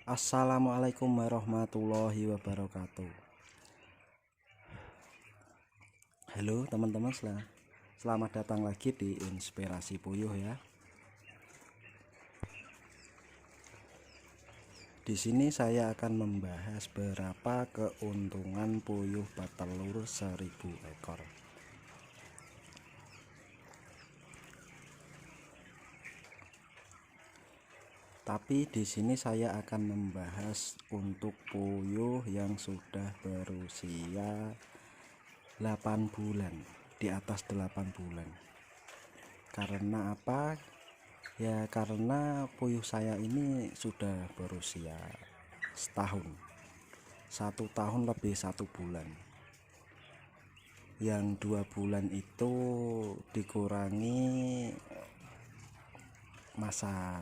Assalamualaikum warahmatullahi wabarakatuh. Halo teman-teman, selamat datang lagi di Inspirasi Puyuh ya. Di sini saya akan membahas berapa keuntungan puyuh petelur 1000 ekor. Tapi di sini saya akan membahas untuk puyuh yang sudah berusia 8 bulan, di atas 8 bulan. Karena apa? Ya karena puyuh saya ini sudah berusia setahun, 1 tahun lebih 1 bulan. Yang 2 bulan itu dikurangi masa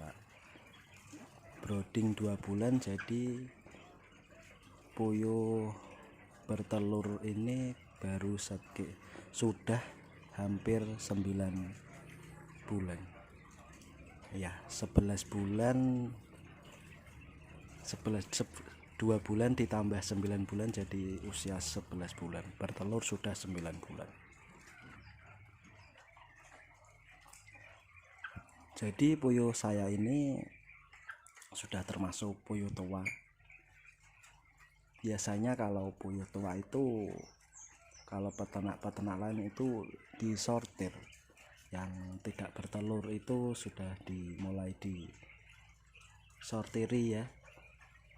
brooding 2 bulan, jadi puyuh bertelur ini baru sudah hampir 9 bulan ya, 11 bulan 2 bulan ditambah 9 bulan jadi usia 11 bulan, bertelur sudah 9 bulan. Jadi puyuh saya ini sudah termasuk puyuh tua. Biasanya kalau puyuh tua itu, kalau peternak-peternak lain itu disortir, yang tidak bertelur itu sudah dimulai disortiri ya,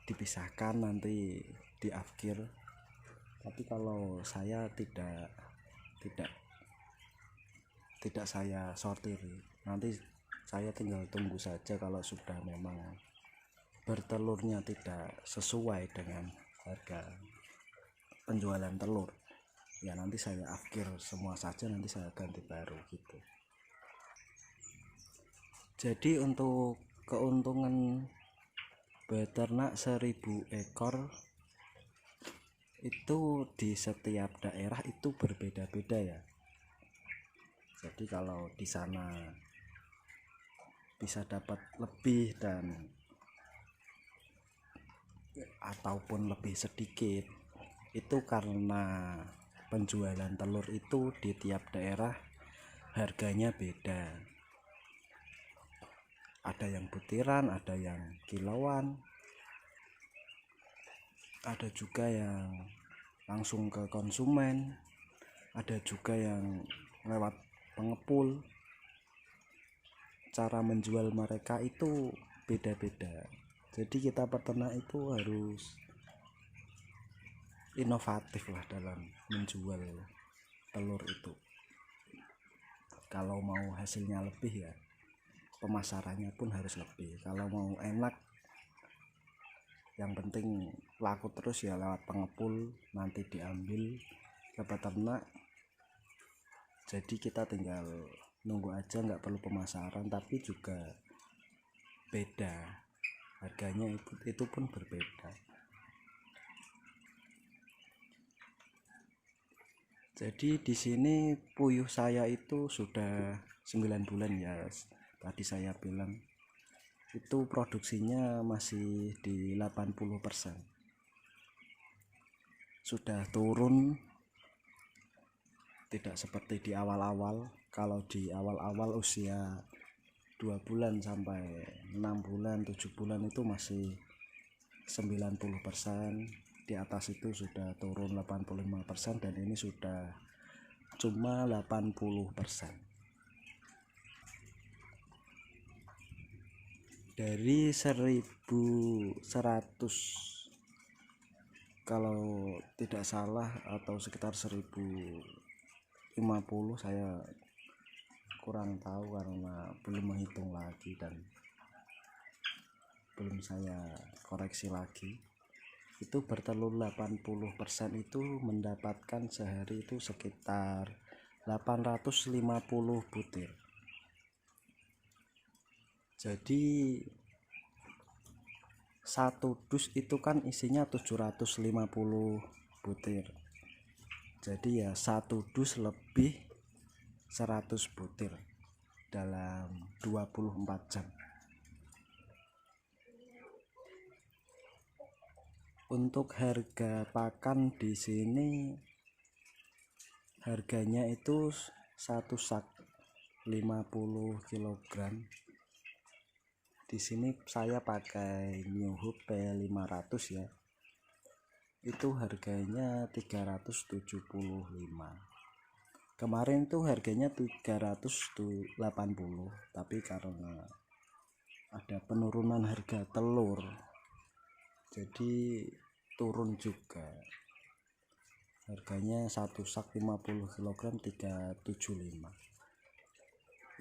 dipisahkan nanti di akhir. Tapi kalau saya tidak saya sortiri, nanti saya tinggal tunggu saja. Kalau sudah memang bertelurnya tidak sesuai dengan harga penjualan telur, ya nanti saya akhir semua saja, nanti saya ganti baru gitu. Jadi untuk keuntungan beternak 1000 ekor itu di setiap daerah itu berbeda-beda ya. Jadi kalau di sana bisa dapat lebih dan ataupun lebih sedikit, itu karena penjualan telur itu di tiap daerah harganya beda. Ada yang butiran, ada yang kiloan, ada juga yang langsung ke konsumen, ada juga yang lewat pengepul. Cara menjual mereka itu beda-beda. Jadi kita peternak itu harus inovatif lah dalam menjual telur itu. Kalau mau hasilnya lebih ya pemasarannya pun harus lebih. Kalau mau enak, yang penting laku terus ya lewat pengepul, nanti diambil ke peternak. Jadi kita tinggal nunggu aja, nggak perlu pemasaran. Tapi juga beda harganya, itu pun berbeda. Jadi di sini puyuh saya itu sudah 9 bulan ya. Tadi saya bilang itu produksinya masih di 80%. Sudah turun, tidak seperti di awal-awal. Kalau di awal-awal usia 2 bulan sampai 6 bulan, 7 bulan itu masih 90%. Di atas itu sudah turun 85%, dan ini sudah cuma 80%. Dari 1100, kalau tidak salah, atau sekitar 1050, saya kurang tahu karena belum menghitung lagi dan belum saya koreksi lagi. Itu bertelur 80% itu mendapatkan sehari itu sekitar 850 butir. Jadi satu dus itu kan isinya 750 butir. Jadi ya satu dus lebih 100 butir dalam 24 jam. Untuk harga pakan di sini harganya itu satu sak 50 kg. Di sini saya pakai New Hope P500 ya. Itu harganya 375. Kemarin tuh harganya 380, tapi karena ada penurunan harga telur jadi turun juga harganya. Satu sak 50 kg 375.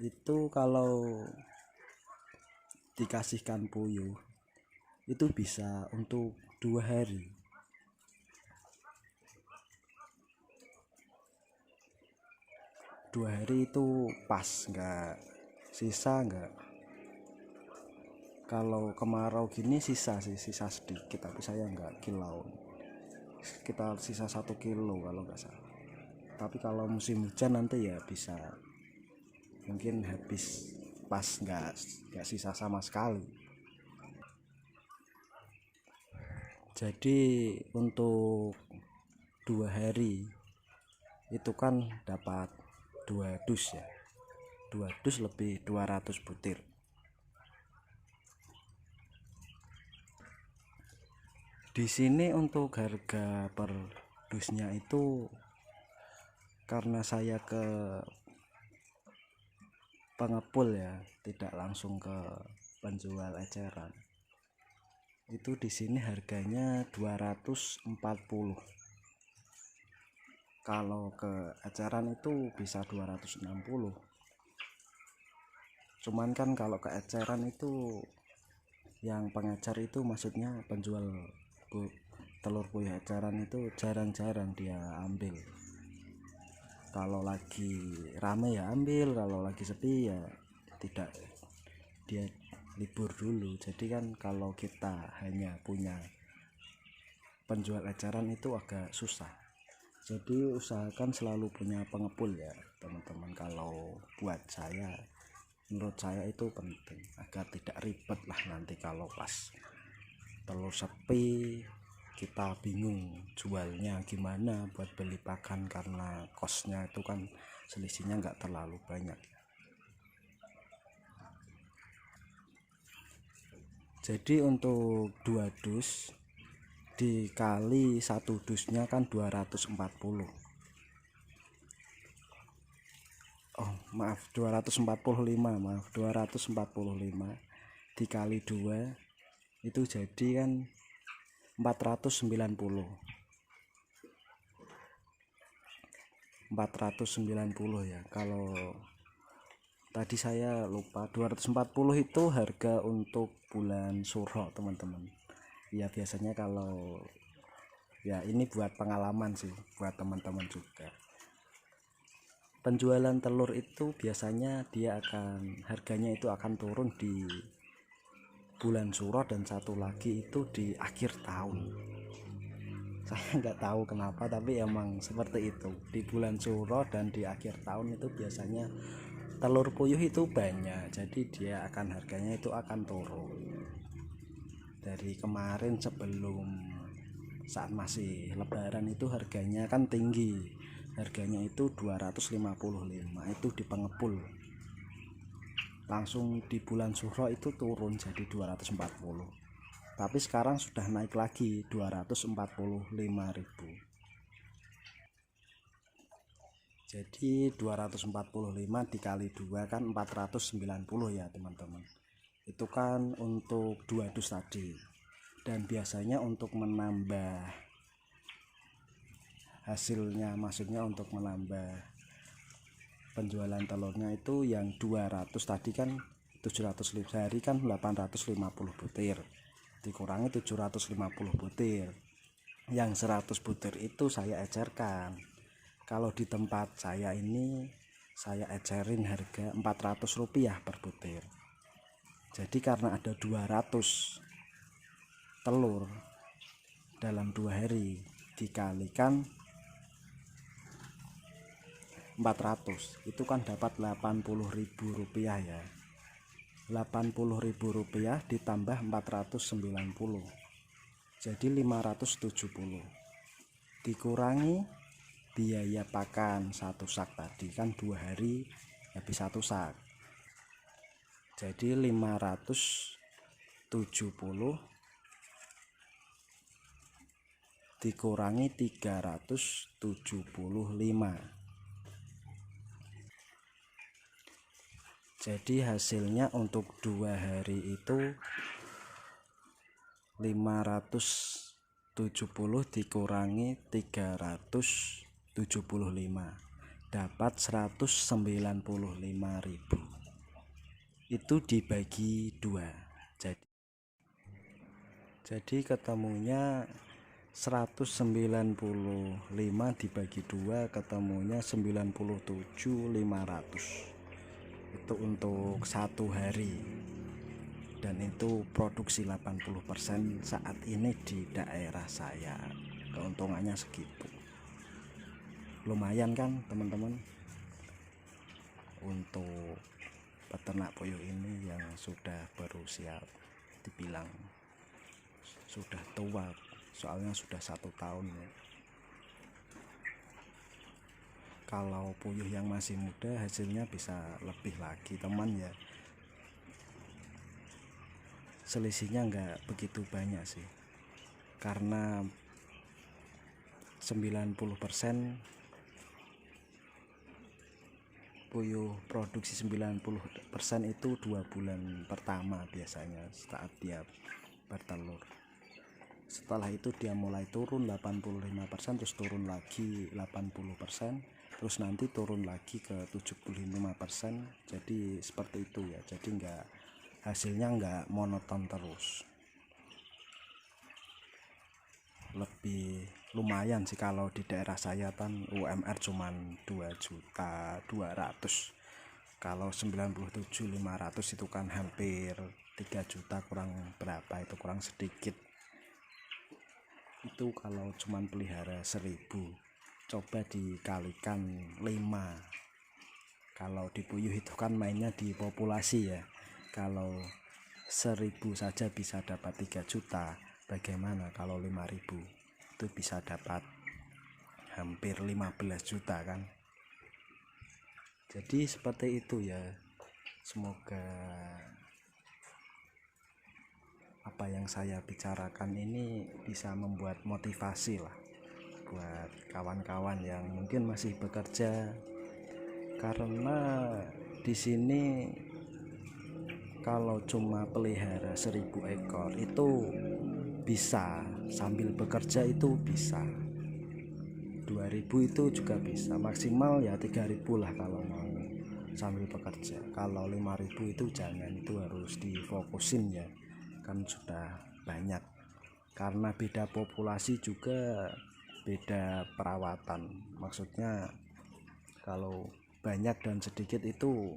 Itu kalau dikasihkan puyuh itu bisa untuk 2 hari. Itu pas, nggak sisa nggak. Kalau kemarau gini sisa sedikit, tapi saya nggak kilau, sekitar sisa 1 kilo kalau nggak salah. Tapi kalau musim hujan nanti ya bisa mungkin habis pas, nggak sisa sama sekali. Jadi untuk 2 hari itu kan dapat 2 dus ya, 2 dus lebih 200 butir. Di sini untuk harga per dusnya itu karena saya ke pengepul ya, tidak langsung ke penjual eceran. Itu di sini harganya 240. Kalau ke eceran itu bisa 260. Cuman kan kalau ke eceran itu yang pengecer itu maksudnya penjual telur puyuh eceran itu jarang-jarang dia ambil. Kalau lagi rame ya ambil, kalau lagi sepi ya tidak, dia libur dulu. Jadi kan kalau kita hanya punya penjual eceran itu agak susah. Jadi usahakan selalu punya pengepul ya teman-teman. Kalau buat saya, menurut saya itu penting agar tidak ribet lah nanti kalau pas telur sepi kita bingung jualnya gimana buat beli pakan, karena kosnya itu kan selisihnya nggak terlalu banyak. Jadi untuk 2 dus dikali 1 dusnya kan 240. Oh maaf 245, 245 dikali 2 itu jadi kan 490 ya. Kalau tadi saya lupa, 240 itu harga untuk bulan Suro teman-teman. Ya biasanya kalau ya ini buat pengalaman sih buat teman-teman juga. Penjualan telur itu biasanya dia akan harganya itu akan turun di bulan Suro, dan satu lagi itu di akhir tahun. Saya nggak tahu kenapa, tapi emang seperti itu. Di bulan Suro dan di akhir tahun itu biasanya telur puyuh itu banyak, jadi dia akan harganya itu akan turun. Dari kemarin sebelum saat masih lebaran itu harganya kan tinggi, harganya itu 255 itu di pengepul. Langsung di bulan Suro itu turun jadi 240. Tapi sekarang sudah naik lagi 245.000. Jadi 245 dikali 2 kan 490 ya teman-teman. Itu kan untuk 2 dus tadi. Dan biasanya untuk menambah hasilnya, maksudnya untuk menambah penjualan telurnya itu yang 200 tadi kan 700 sehari kan 850 butir, dikurangi 750 butir, yang 100 butir itu saya ecerkan. Kalau di tempat saya ini saya ecerin harga Rp400 per butir. Jadi karena ada 200 telur dalam 2 hari dikalikan 400 itu kan dapat Rp80.000 ya. Rp80.000 ditambah 490, jadi 570 dikurangi biaya pakan satu sak tadi kan 2 hari habis satu sak, jadi 570 dikurangi 375, jadi hasilnya untuk 2 hari itu 570 dikurangi 375 dapat 195.000. Itu dibagi 2, jadi ketemunya 195 dibagi 2 ketemunya 97.500. Itu untuk 1 hari, dan itu produksi 80% saat ini di daerah saya. Keuntungannya segitu, lumayan kan teman-teman untuk peternak puyuh ini yang sudah berusia dibilang sudah tua, soalnya sudah 1 tahun ya. Kalau puyuh yang masih muda hasilnya bisa lebih lagi teman ya, selisihnya nggak begitu banyak sih, karena 90% puyuh produksi 90% itu 2 bulan pertama biasanya saat dia bertelur. Setelah itu dia mulai turun 85%, terus turun lagi 80%, terus nanti turun lagi ke 75%. Jadi seperti itu ya, jadi hasilnya nggak monoton terus. Lebih lumayan sih kalau di daerah saya kan UMR cuman 2.200.000. Kalau 97.500 itu kan hampir 3 juta, kurang berapa itu, kurang sedikit. Itu kalau cuman pelihara 1.000, coba dikalikan 5. Kalau di puyuh itu kan mainnya di populasi ya, kalau 1.000 saja bisa dapat 3 juta, bagaimana kalau 5.000? Itu bisa dapat hampir 15 juta kan. Jadi seperti itu ya, semoga apa yang saya bicarakan ini bisa membuat motivasi lah buat kawan-kawan yang mungkin masih bekerja, karena di sini kalau cuma pelihara 1.000 ekor itu bisa sambil bekerja, itu bisa 2.000 itu juga bisa, maksimal ya 3.000 lah kalau mau sambil bekerja. Kalau 5.000 itu jangan, itu harus difokusin ya, kan sudah banyak, karena beda populasi juga beda perawatan. Maksudnya kalau banyak dan sedikit itu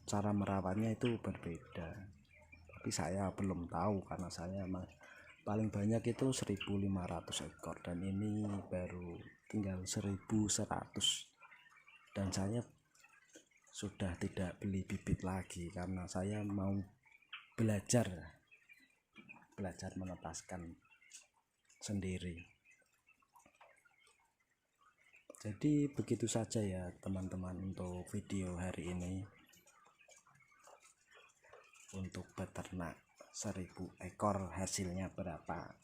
cara merawatnya itu berbeda, tapi saya belum tahu karena saya paling banyak itu 1.500 ekor dan ini baru tinggal 1.100, dan saya sudah tidak beli bibit lagi karena saya mau belajar menetaskan sendiri. Jadi begitu saja ya teman-teman untuk video hari ini untuk beternak 1.000 ekor hasilnya berapa.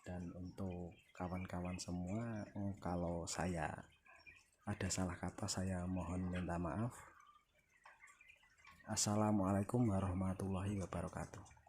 Dan untuk kawan-kawan semua, kalau saya ada salah kata saya mohon minta maaf. Assalamualaikum warahmatullahi wabarakatuh.